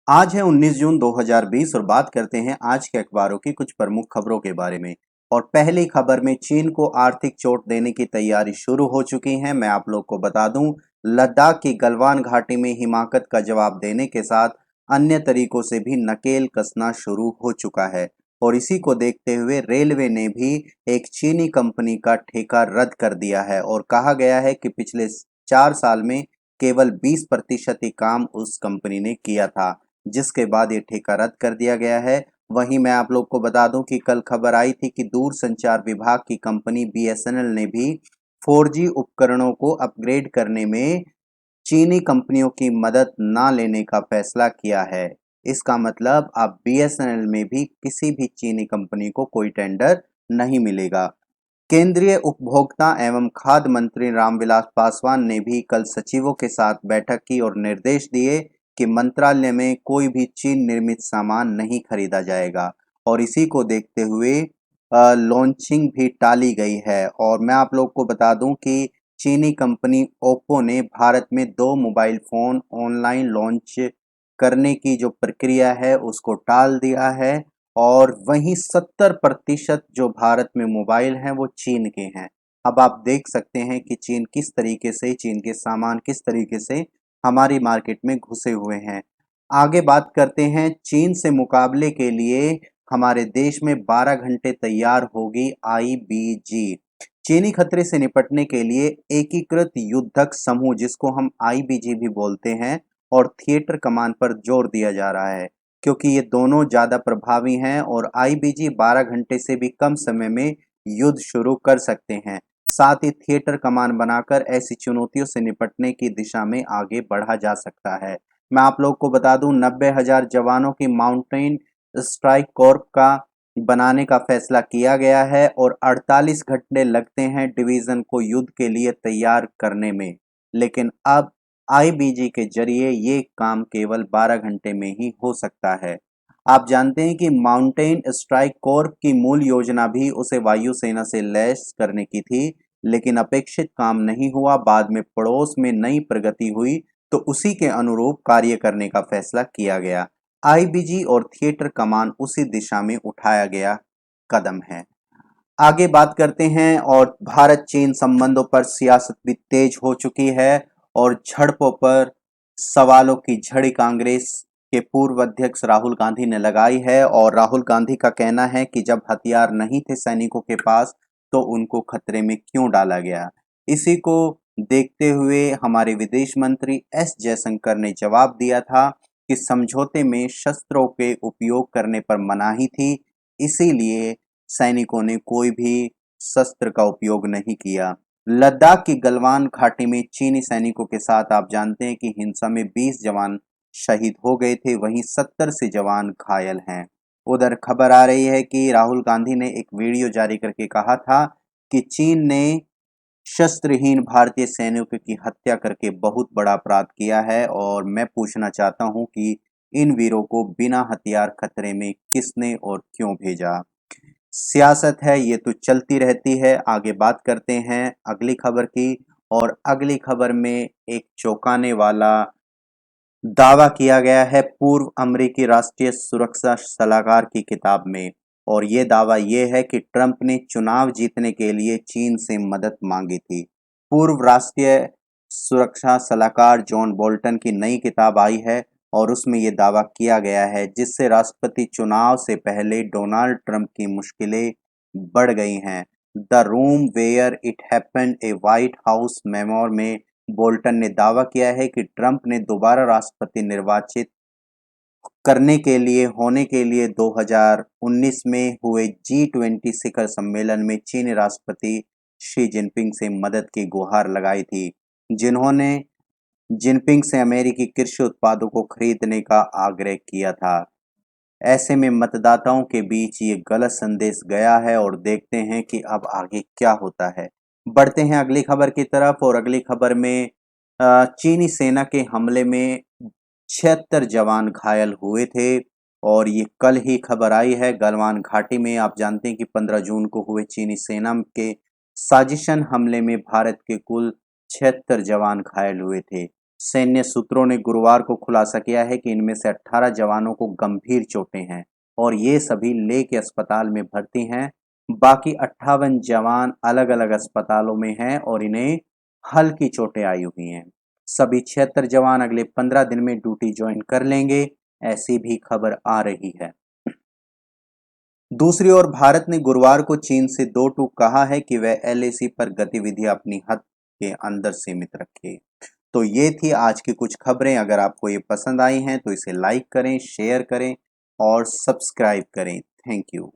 आज है 19 जून 2020 और बात करते हैं आज के अखबारों की कुछ प्रमुख खबरों के बारे में। और पहली खबर में चीन को आर्थिक चोट देने की तैयारी शुरू हो चुकी है। मैं आप लोग को बता दूं, लद्दाख की गलवान घाटी में हिमाकत का जवाब देने के साथ अन्य तरीकों से भी नकेल कसना शुरू हो चुका है। और इसी को देखते हुए रेलवे ने भी एक चीनी कंपनी का ठेका रद्द कर दिया है और कहा गया है कि पिछले 4 साल में केवल 20% ही काम उस कंपनी ने किया था, जिसके बाद ये ठेका रद्द कर दिया गया है। वहीं मैं आप लोग को बता दूं कि कल खबर आई थी कि दूरसंचार विभाग की कंपनी बीएसएनएल ने भी 4G उपकरणों को अपग्रेड करने में चीनी कंपनियों की मदद ना लेने का फैसला किया है। इसका मतलब अब बीएसएनएल में भी किसी भी चीनी कंपनी को कोई टेंडर नहीं मिलेगा। केंद्रीय उपभोक्ता एवं खाद्य मंत्री रामविलास पासवान ने भी कल सचिवों के साथ बैठक की और निर्देश दिए कि मंत्रालय में कोई भी चीन निर्मित सामान नहीं खरीदा जाएगा। और इसी को देखते हुए लॉन्चिंग भी टाली गई है। और मैं आप लोग को बता दूं कि चीनी कंपनी ओप्पो ने भारत में 2 मोबाइल फ़ोन ऑनलाइन लॉन्च करने की जो प्रक्रिया है उसको टाल दिया है। और वहीं 70% जो भारत में मोबाइल हैं वो चीन के हैं। अब आप देख सकते हैं कि चीन किस तरीके से, चीन के सामान किस तरीके से हमारी मार्केट में घुसे हुए हैं। आगे बात करते हैं, चीन से मुकाबले के लिए हमारे देश में 12 घंटे तैयार होगी आईबीजी। चीनी खतरे से निपटने के लिए एकीकृत युद्धक समूह, जिसको हम आईबीजी भी बोलते हैं, और थिएटर कमान पर जोर दिया जा रहा है, क्योंकि ये दोनों ज़्यादा प्रभावी हैं और आईबीजी 12 घंटे से भी कम समय में युद्ध शुरू कर सकते हैं। साथ ही थिएटर कमान बनाकर ऐसी चुनौतियों से निपटने की दिशा में आगे बढ़ा जा सकता है। मैं आप लोग को बता दूं, 90,000 जवानों की माउंटेन स्ट्राइक कॉर्प का बनाने का फैसला किया गया है और 48 घंटे लगते हैं डिवीजन को युद्ध के लिए तैयार करने में। लेकिन अब आईबीजी के जरिए ये काम केवल 12 घंटे में ही हो सकता है। आप जानते हैं कि माउंटेन स्ट्राइक कॉर्प की मूल योजना भी उसे वायुसेना से लैस करने की थी, लेकिन अपेक्षित काम नहीं हुआ। बाद में पड़ोस में नई प्रगति हुई तो उसी के अनुरूप कार्य करने का फैसला किया गया। आईबीजी और थिएटर कमान उसी दिशा में उठाया गया कदम है। आगे बात करते हैं, और भारत चीन संबंधों पर सियासत भी तेज हो चुकी है और झड़पों पर सवालों की झड़ी कांग्रेस के पूर्व अध्यक्ष राहुल गांधी ने लगाई है। और राहुल गांधी का कहना है कि जब हथियार नहीं थे सैनिकों के पास तो उनको खतरे में क्यों डाला गया। इसी को देखते हुए हमारे विदेश मंत्री एस जयशंकर ने जवाब दिया था कि समझौते में शस्त्रों के उपयोग करने पर मनाही थी, इसीलिए सैनिकों ने कोई भी शस्त्र का उपयोग नहीं किया। लद्दाख की गलवान घाटी में चीनी सैनिकों के साथ आप जानते हैं कि हिंसा में 20 जवान शहीद हो गए थे, वहीं 70 से जवान घायल हैं। उधर खबर आ रही है कि राहुल गांधी ने एक वीडियो जारी करके कहा था कि चीन ने शस्त्रहीन भारतीय सैनिकों की हत्या करके बहुत बड़ा अपराध किया है। और मैं पूछना चाहता हूं कि इन वीरों को बिना हथियार खतरे में किसने और क्यों भेजा। सियासत है ये तो चलती रहती है। आगे बात करते हैं अगली खबर की। और अगली खबर में एक चौंकाने वाला दावा किया गया है पूर्व अमेरिकी राष्ट्रीय सुरक्षा सलाहकार की किताब में। और ये दावा ये है कि ट्रंप ने चुनाव जीतने के लिए चीन से मदद मांगी थी। पूर्व राष्ट्रीय सुरक्षा सलाहकार जॉन बोल्टन की नई किताब आई है और उसमें ये दावा किया गया है, जिससे राष्ट्रपति चुनाव से पहले डोनाल्ड ट्रंप की मुश्किलें बढ़ गई हैं। The room where it happened, a White House memoir में बोल्टन ने दावा किया है कि ट्रंप ने दोबारा राष्ट्रपति निर्वाचित करने के लिए होने के लिए 2019 में हुए G20 शिखर सम्मेलन में चीनी राष्ट्रपति शी जिनपिंग से मदद की गुहार लगाई थी, जिन्होंने जिनपिंग से अमेरिकी कृषि उत्पादों को खरीदने का आग्रह किया था। ऐसे में मतदाताओं के बीच ये गलत संदेश गया है और देखते हैं कि अब आगे क्या होता है। बढ़ते हैं अगली खबर की तरफ। और अगली खबर में चीनी सेना के हमले में 76 जवान घायल हुए थे। और ये कल ही खबर आई है। गलवान घाटी में आप जानते हैं कि 15 जून को हुए चीनी सेना के साजिशन हमले में भारत के कुल 76 जवान घायल हुए थे। सैन्य सूत्रों ने गुरुवार को खुलासा किया है कि इनमें से 18 जवानों को गंभीर चोटें हैं और ये सभी लेह के अस्पताल में भर्ती हैं। बाकी 58 जवान अलग अलग अस्पतालों में हैं और इन्हें हल्की चोटें आई हुई हैं। सभी 76 जवान अगले 15 दिन में ड्यूटी ज्वाइन कर लेंगे, ऐसी भी खबर आ रही है। दूसरी ओर भारत ने गुरुवार को चीन से दो टूक कहा है कि वह एलएसी पर गतिविधियां अपनी हद के अंदर सीमित रखे। तो ये थी आज की कुछ खबरें। अगर आपको ये पसंद आई हैं तो इसे लाइक करें, शेयर करें और सब्सक्राइब करें। Thank you.